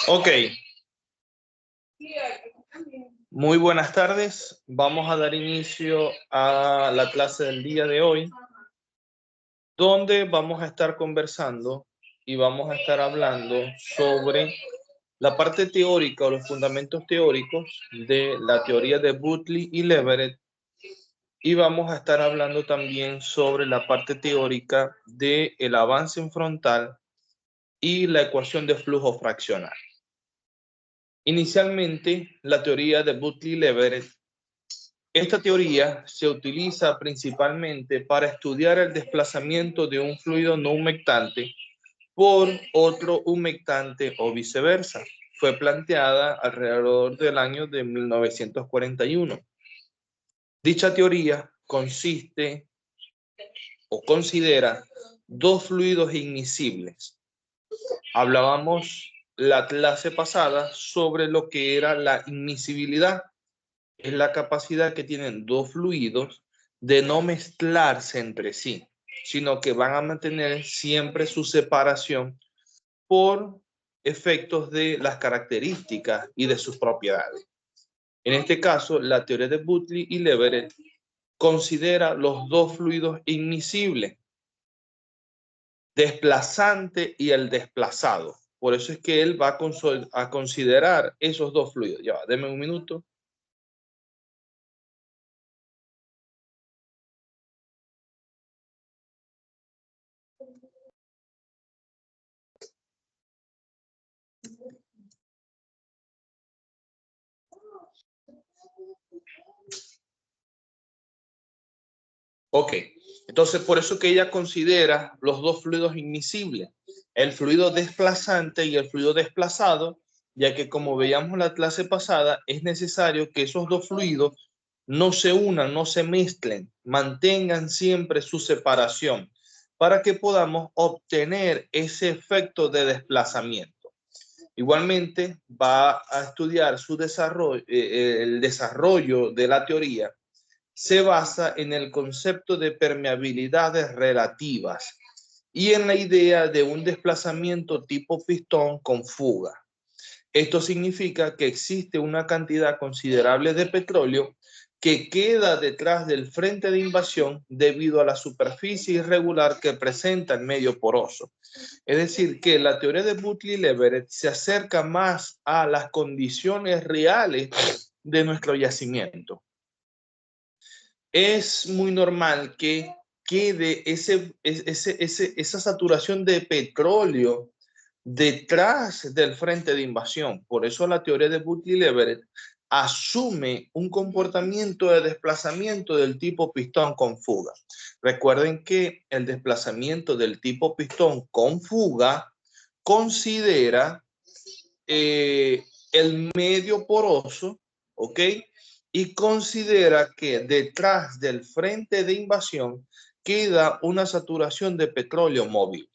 Ok. Muy buenas tardes. Vamos a dar inicio a la clase del día de hoy, donde vamos a estar conversando y vamos a estar hablando sobre la parte teórica o los fundamentos teóricos de la teoría de Butler y Leverett. Y vamos a estar hablando también sobre la parte teórica del avance en frontal y la ecuación de flujo fraccional. Inicialmente, la teoría de Butler y Leverett. Esta teoría se utiliza principalmente para estudiar el desplazamiento de un fluido no humectante por otro humectante o viceversa. Fue planteada alrededor del año de 1941. Dicha teoría consiste o considera dos fluidos inmiscibles. Hablábamos la clase pasada sobre lo que era la inmiscibilidad. Es la capacidad que tienen dos fluidos de no mezclarse entre sí, sino que van a mantener siempre su separación por efectos de las características y de sus propiedades. En este caso, la teoría de Butler y Leverett considera los dos fluidos inmiscibles, desplazante y el desplazado. Por eso es que él va a considerar esos dos fluidos. Ya, denme un minuto. Ok, entonces por eso que ella considera los dos fluidos inmiscibles, el fluido desplazante y el fluido desplazado, ya que como veíamos la clase pasada, es necesario que esos dos fluidos no se unan, no se mezclen, mantengan siempre su separación para que podamos obtener ese efecto de desplazamiento. Igualmente va a estudiar su desarrollo, el desarrollo de la teoría se basa en el concepto de permeabilidades relativas y en la idea de un desplazamiento tipo pistón con fuga. Esto significa que existe una cantidad considerable de petróleo que queda detrás del frente de invasión debido a la superficie irregular que presenta el medio poroso. Es decir, que la teoría de Butler y Leverett se acerca más a las condiciones reales de nuestro yacimiento. Es muy normal que quede esa saturación de petróleo detrás del frente de invasión. Por eso la teoría de Butler y Leverett asume un comportamiento de desplazamiento del tipo pistón con fuga. Recuerden que el desplazamiento del tipo pistón con fuga considera el medio poroso, ¿ok? Y considera que detrás del frente de invasión queda una saturación de petróleo móvil.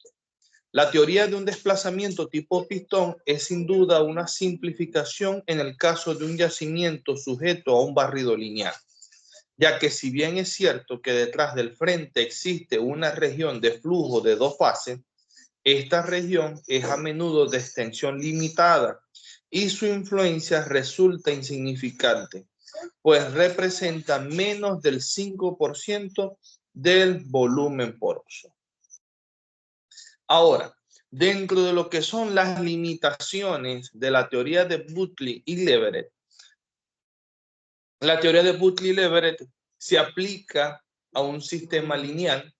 La teoría de un desplazamiento tipo pistón es sin duda una simplificación en el caso de un yacimiento sujeto a un barrido lineal, ya que si bien es cierto que detrás del frente existe una región de flujo de dos fases, esta región es a menudo de extensión limitada y su influencia resulta insignificante, pues representa menos del 5% del volumen poroso. Ahora, dentro de lo que son las limitaciones de la teoría de Butler y Leverett, la teoría de Butler y Leverett se aplica a un sistema lineal.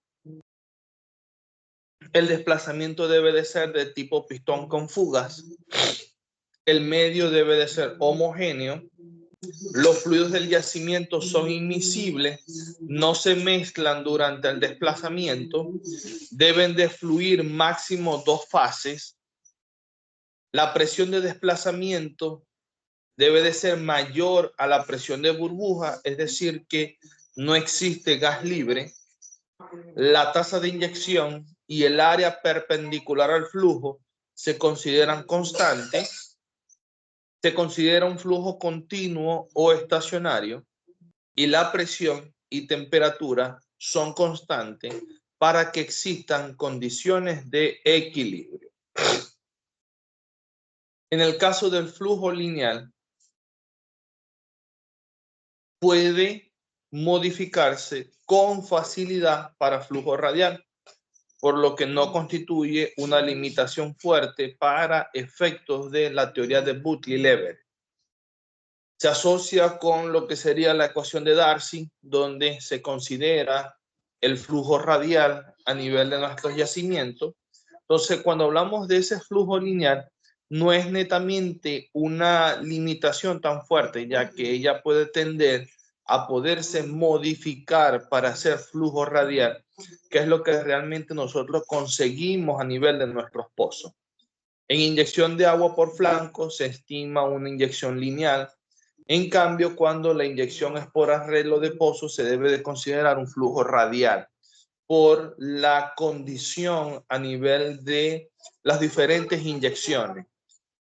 El desplazamiento debe de ser de tipo pistón con fugas. El medio debe de ser homogéneo. Los fluidos del yacimiento son inmiscibles, no se mezclan durante el desplazamiento, deben de fluir máximo dos fases. La presión de desplazamiento debe de ser mayor a la presión de burbuja, es decir, que no existe gas libre. La tasa de inyección y el área perpendicular al flujo se consideran constantes. Se considera un flujo continuo o estacionario y la presión y temperatura son constantes para que existan condiciones de equilibrio. En el caso del flujo lineal, puede modificarse con facilidad para flujo radial, por lo que no constituye una limitación fuerte para efectos de la teoría de Butler-Lever. Se asocia con lo que sería la ecuación de Darcy, donde se considera el flujo radial a nivel de nuestros yacimientos. Entonces, cuando hablamos de ese flujo lineal, no es netamente una limitación tan fuerte, ya que ella puede tender a poderse modificar para hacer flujo radial, que es lo que realmente nosotros conseguimos a nivel de nuestros pozos. En inyección de agua por flanco se estima una inyección lineal. En cambio, cuando la inyección es por arreglo de pozo, se debe de considerar un flujo radial por la condición a nivel de las diferentes inyecciones.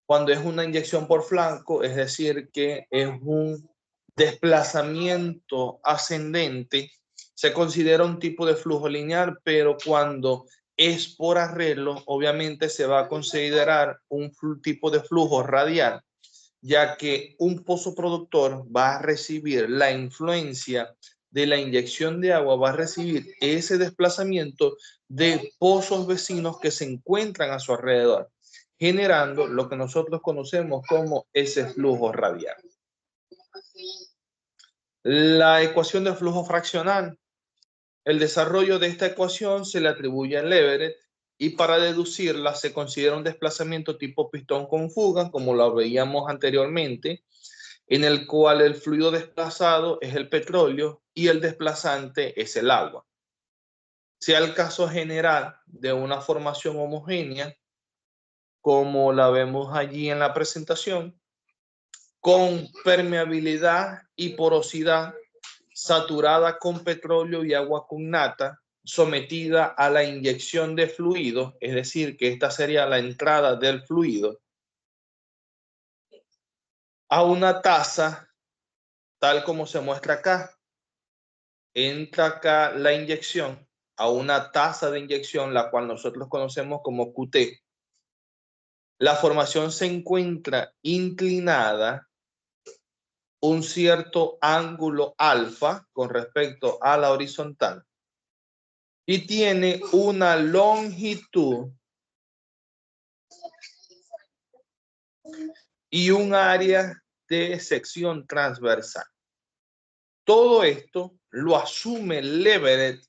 Cuando es una inyección por flanco, es decir, que es un desplazamiento ascendente, se considera un tipo de flujo lineal, pero cuando es por arreglo, obviamente se va a considerar un tipo de flujo radial, ya que un pozo productor va a recibir la influencia de la inyección de agua, va a recibir ese desplazamiento de pozos vecinos que se encuentran a su alrededor, generando lo que nosotros conocemos como ese flujo radial. La ecuación del flujo fraccional. El desarrollo de esta ecuación se le atribuye a Leverett y para deducirla se considera un desplazamiento tipo pistón con fuga, como lo veíamos anteriormente, en el cual el fluido desplazado es el petróleo y el desplazante es el agua. Sea el caso general de una formación homogénea, como la vemos allí en la presentación, con permeabilidad y porosidad, saturada con petróleo y agua con nata, sometida a la inyección de fluido, es decir, que esta sería la entrada del fluido, a una taza, tal como se muestra acá. Entra acá la inyección a una taza de inyección, la cual nosotros conocemos como QT. La formación se encuentra inclinada un cierto ángulo alfa con respecto a la horizontal y tiene una longitud y un área de sección transversal. Todo esto lo asume Leverett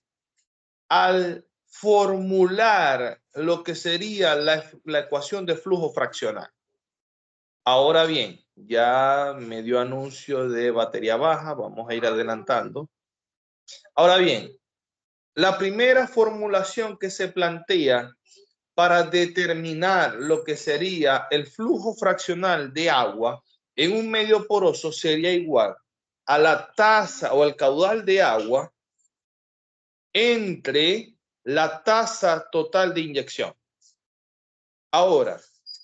al formular lo que sería la ecuación de flujo fraccional. Ahora bien, ya me dio anuncio de batería baja, vamos a ir adelantando. Ahora bien, la primera formulación que se plantea para determinar lo que sería el flujo fraccional de agua en un medio poroso sería igual a la tasa o el caudal de agua entre la tasa total de inyección. Ahora,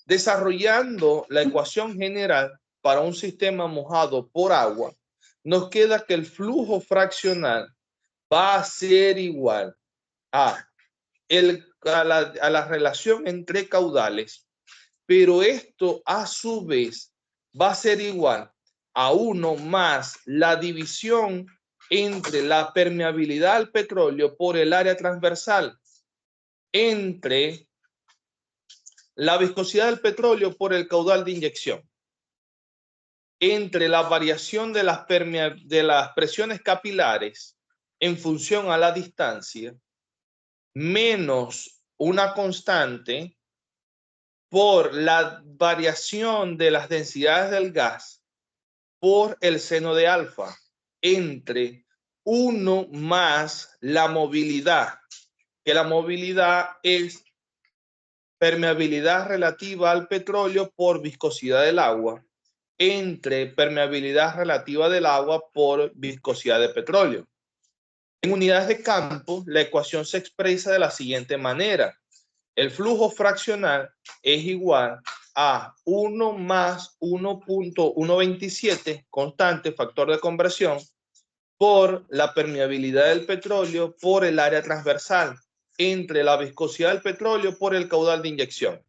desarrollando la ecuación general para un sistema mojado por agua, nos queda que el flujo fraccional va a ser igual a la relación entre caudales, pero esto a su vez va a ser igual a 1 más la división entre la permeabilidad al petróleo por el área transversal entre la viscosidad del petróleo por el caudal de inyección, entre la variación de las presiones capilares en función a la distancia, menos una constante por la variación de las densidades del gas por el seno de alfa, entre 1 más la movilidad, que la movilidad es permeabilidad relativa al petróleo por viscosidad del agua, entre permeabilidad relativa del agua por viscosidad de petróleo. En unidades de campo, la ecuación se expresa de la siguiente manera. El flujo fraccional es igual a 1 más 1.127, constante, factor de conversión, por la permeabilidad del petróleo por el área transversal, entre la viscosidad del petróleo por el caudal de inyección.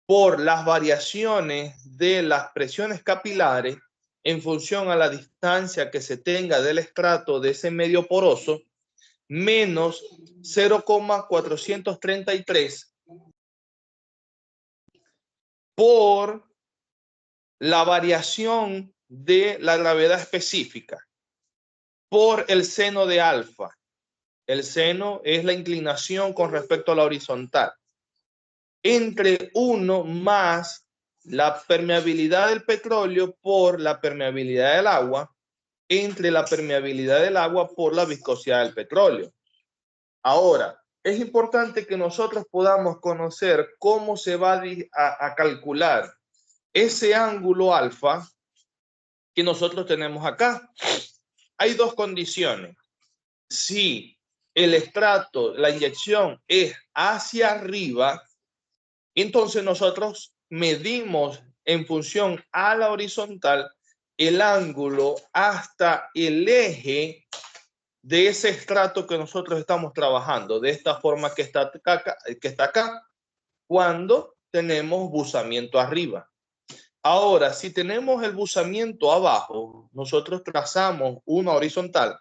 por las variaciones de las presiones capilares en función a la distancia que se tenga del estrato de ese medio poroso, menos 0,433 por la variación de la gravedad específica por el seno de alfa. El seno es la inclinación con respecto a la horizontal. Entre 1 más la permeabilidad del petróleo por la permeabilidad del agua, entre la permeabilidad del agua por la viscosidad del petróleo. Ahora, es importante que nosotros podamos conocer cómo se va a calcular ese ángulo alfa que nosotros tenemos acá. Hay dos condiciones. Si el estrato, la inyección es hacia arriba, entonces nosotros medimos en función a la horizontal el ángulo hasta el eje de ese estrato que nosotros estamos trabajando, de esta forma que está acá, cuando tenemos buzamiento arriba. Ahora, si tenemos el buzamiento abajo, nosotros trazamos una horizontal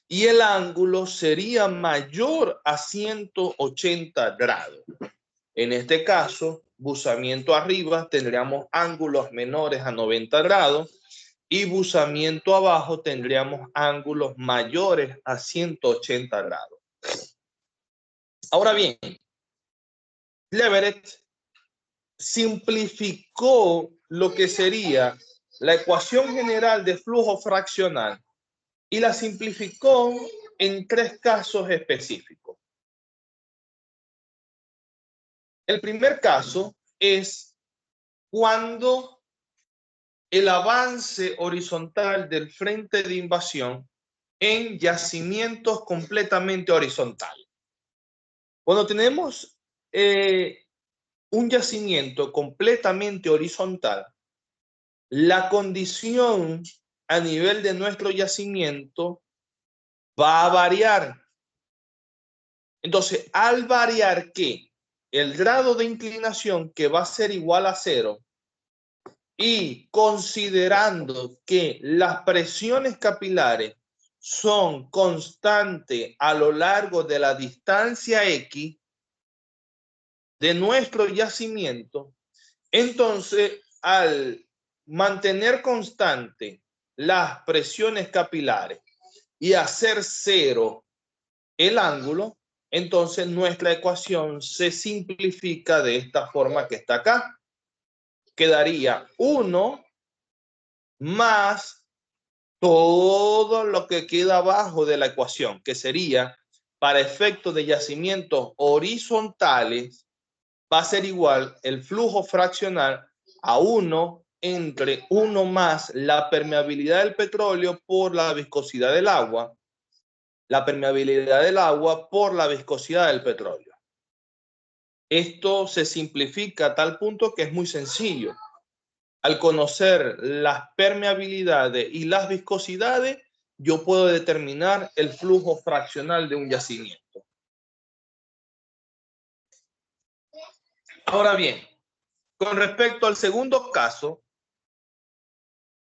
y el ángulo sería mayor a 180 grados. En este caso, buzamiento arriba, tendríamos ángulos menores a 90 grados y buzamiento abajo tendríamos ángulos mayores a 180 grados. Ahora bien, Leverett simplificó lo que sería la ecuación general de flujo fraccional y la simplificó en 3 casos específicos. El primer caso es cuando el avance horizontal del frente de invasión en yacimientos completamente horizontales. Cuando tenemos un yacimiento completamente horizontal, la condición a nivel de nuestro yacimiento va a variar. Entonces, al variar, ¿qué? El grado de inclinación, que va a ser igual a 0, y considerando que las presiones capilares son constantes a lo largo de la distancia X de nuestro yacimiento, entonces al mantener constante las presiones capilares y hacer 0 el ángulo, entonces nuestra ecuación se simplifica de esta forma que está acá. Quedaría 1 más todo lo que queda abajo de la ecuación, que sería, para efectos de yacimientos horizontales, va a ser igual el flujo fraccional a 1 entre 1 más la permeabilidad del petróleo por la viscosidad del agua, la permeabilidad del agua por la viscosidad del petróleo. Esto se simplifica a tal punto que es muy sencillo. Al conocer las permeabilidades y las viscosidades, yo puedo determinar el flujo fraccional de un yacimiento. Ahora bien, con respecto al segundo caso,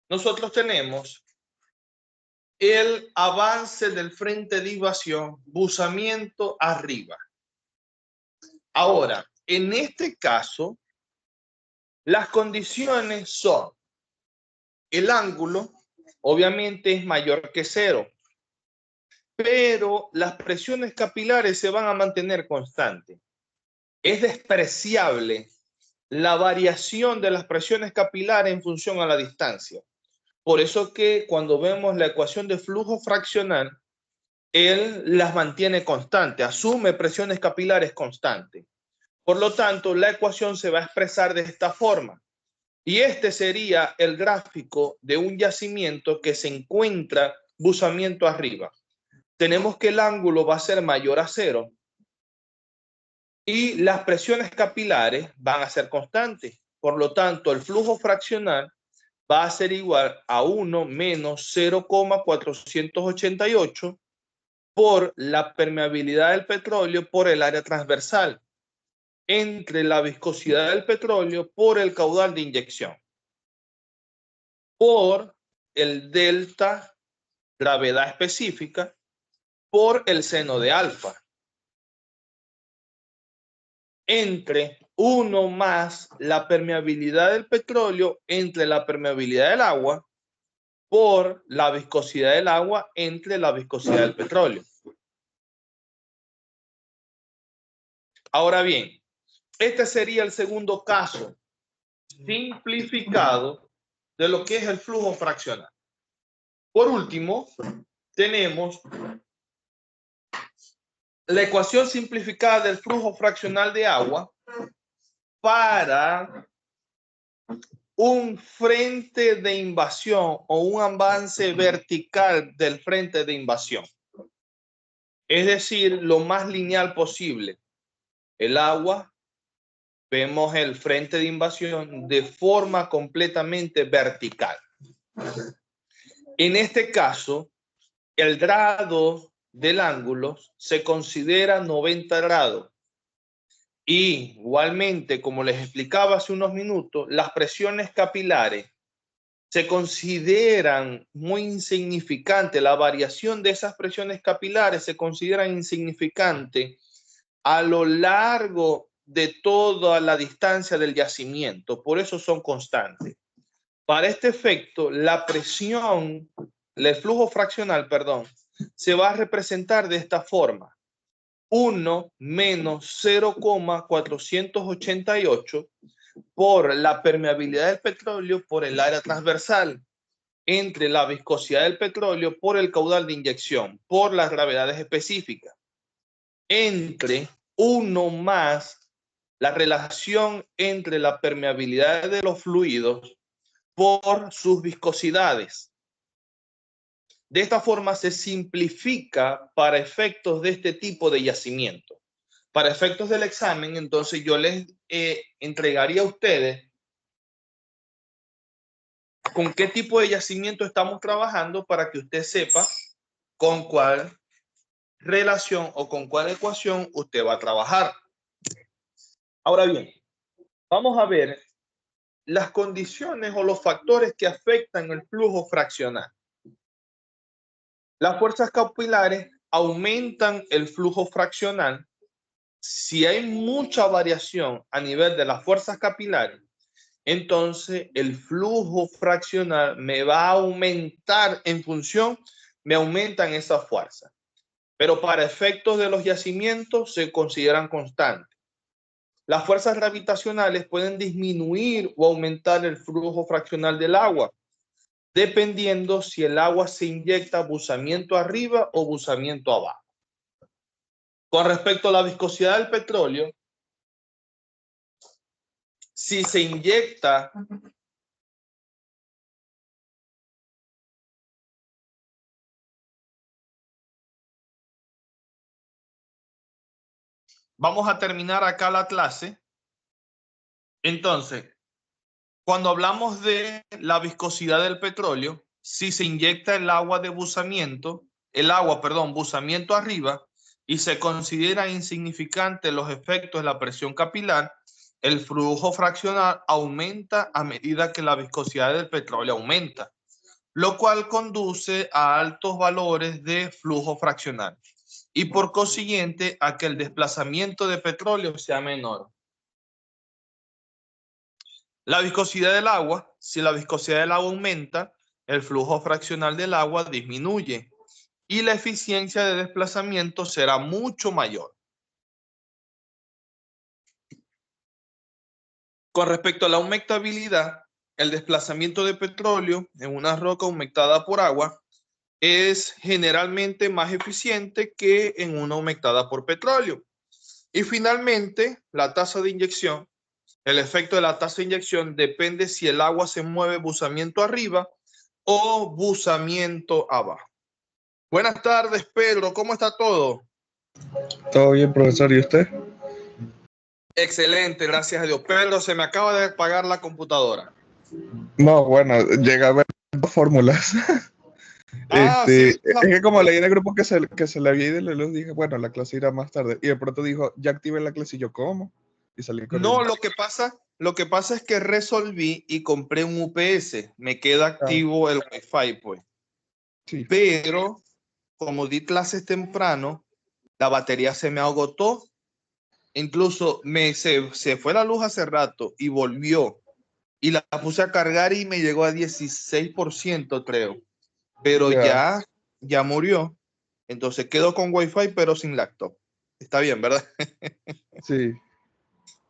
nosotros tenemos el avance del frente de invasión, buzamiento arriba. Ahora, en este caso, las condiciones son: el ángulo obviamente es mayor que 0, pero las presiones capilares se van a mantener constantes. Es despreciable la variación de las presiones capilares en función a la distancia. Por eso que cuando vemos la ecuación de flujo fraccional, él las mantiene constantes, asume presiones capilares constantes. Por lo tanto, la ecuación se va a expresar de esta forma. Y este sería el gráfico de un yacimiento que se encuentra buzamiento arriba. Tenemos que el ángulo va a ser mayor a 0 y las presiones capilares van a ser constantes. Por lo tanto, el flujo fraccional va a ser igual a 1 menos 0,488 por la permeabilidad del petróleo por el área transversal. entre la viscosidad del petróleo por el caudal de inyección, por el delta gravedad específica, por el seno de alfa, entre 1 más la permeabilidad del petróleo entre la permeabilidad del agua por la viscosidad del agua entre la viscosidad del petróleo. Ahora bien, este sería el segundo caso simplificado de lo que es el flujo fraccional. Por último, tenemos la ecuación simplificada del flujo fraccional de agua para un frente de invasión o un avance vertical del frente de invasión. Es decir, lo más lineal posible. El agua, vemos el frente de invasión de forma completamente vertical. En este caso, el grado del ángulo se considera 90 grados. Y igualmente, como les explicaba hace unos minutos, las presiones capilares se consideran muy insignificantes. La variación de esas presiones capilares se considera insignificante a lo largo de toda la distancia del yacimiento. Por eso son constantes. Para este efecto, la presión, el flujo fraccional, perdón, se va a representar de esta forma. 1 menos 0,488 por la permeabilidad del petróleo por el área transversal entre la viscosidad del petróleo por el caudal de inyección por las gravedades específicas entre 1 más la relación entre la permeabilidad de los fluidos por sus viscosidades. De esta forma se simplifica para efectos de este tipo de yacimiento. Para efectos del examen, entonces yo les entregaría a ustedes con qué tipo de yacimiento estamos trabajando para que usted sepa con cuál relación o con cuál ecuación usted va a trabajar. Ahora bien, vamos a ver las condiciones o los factores que afectan el flujo fraccional. Las fuerzas capilares aumentan el flujo fraccional. Si hay mucha variación a nivel de las fuerzas capilares, entonces el flujo fraccional me va a aumentar en función, me aumentan esas fuerzas. Pero para efectos de los yacimientos se consideran constantes. Las fuerzas gravitacionales pueden disminuir o aumentar el flujo fraccional del agua, dependiendo si el agua se inyecta buzamiento arriba o buzamiento abajo. Con respecto a la viscosidad del petróleo, si se inyecta vamos a terminar acá la clase. Entonces, cuando hablamos de la viscosidad del petróleo, si se inyecta el agua de buzamiento, buzamiento arriba, y se considera insignificante los efectos de la presión capilar, el flujo fraccional aumenta a medida que la viscosidad del petróleo aumenta, lo cual conduce a altos valores de flujo fraccional y por consiguiente a que el desplazamiento de petróleo sea menor. La viscosidad del agua, si la viscosidad del agua aumenta, el flujo fraccional del agua disminuye y la eficiencia de desplazamiento será mucho mayor. Con respecto a la humectabilidad, el desplazamiento de petróleo en una roca humectada por agua es generalmente más eficiente que en una humectada por petróleo. Y finalmente, la tasa de inyección. El efecto de la tasa de inyección depende si el agua se mueve buzamiento arriba o buzamiento abajo. Buenas tardes, Pedro. ¿Cómo está todo? Todo bien, profesor. ¿Y usted? Excelente, gracias a Dios. Pedro, se me acaba de apagar la computadora. No, bueno, llegué a ver dos fórmulas. Sí. Es que como leí en el grupo que se le había ido la luz, dije, bueno, la clase irá más tarde. Y de pronto dijo, ya activé la clase. Y yo, ¿cómo? y salí No, corriendo. lo que pasa es que resolví y compré un UPS. Me queda activo el Wi-Fi, pues. Sí, Pero como di clases temprano, la batería se me agotó. Incluso se fue la luz hace rato y volvió. Y la puse a cargar y me llegó a 16%, creo. Pero ya, ya murió. Entonces quedo con Wi-Fi, pero sin laptop. Está bien, ¿verdad? sí,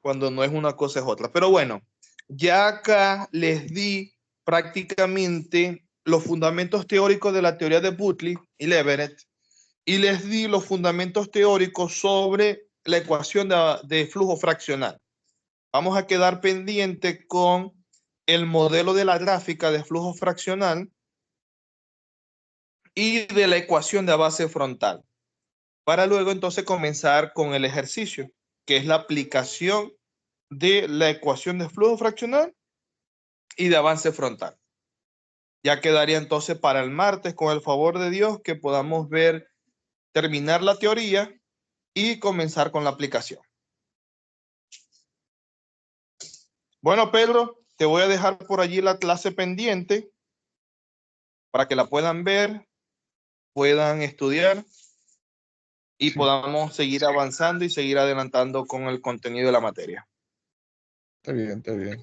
Cuando no es una cosa es otra. Pero bueno, ya acá les di prácticamente los fundamentos teóricos de la teoría de Butler y Leverett y les di los fundamentos teóricos sobre la ecuación de flujo fraccional. Vamos a quedar pendiente con el modelo de la gráfica de flujo fraccional y de la ecuación de base frontal, para luego entonces comenzar con el ejercicio, que es la aplicación de la ecuación de flujo fraccional y de avance frontal. Ya quedaría entonces para el martes, con el favor de Dios, que podamos ver, terminar la teoría y comenzar con la aplicación. Bueno, Pedro, te voy a dejar por allí la clase pendiente para que la puedan ver, puedan estudiar y sí. podamos seguir avanzando y seguir adelantando con el contenido de la materia. Está bien, está bien.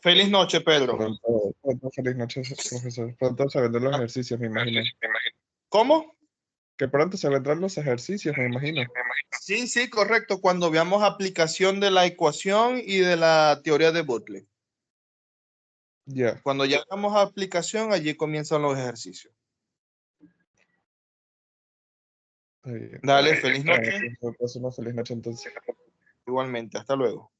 Feliz noche, Pedro. Pronto, feliz noche, profesor. Pronto se vendrán los ejercicios, me imagino. ¿Cómo? Que pronto se vendrán los ejercicios, me imagino. Sí, sí, correcto. Cuando veamos aplicación de la ecuación y de la teoría de Butler. Ya, Cuando ya hagamos aplicación, allí comienzan los ejercicios. está bien. Dale, feliz Bueno, noche. pues, una feliz noche entonces. Igualmente, hasta luego.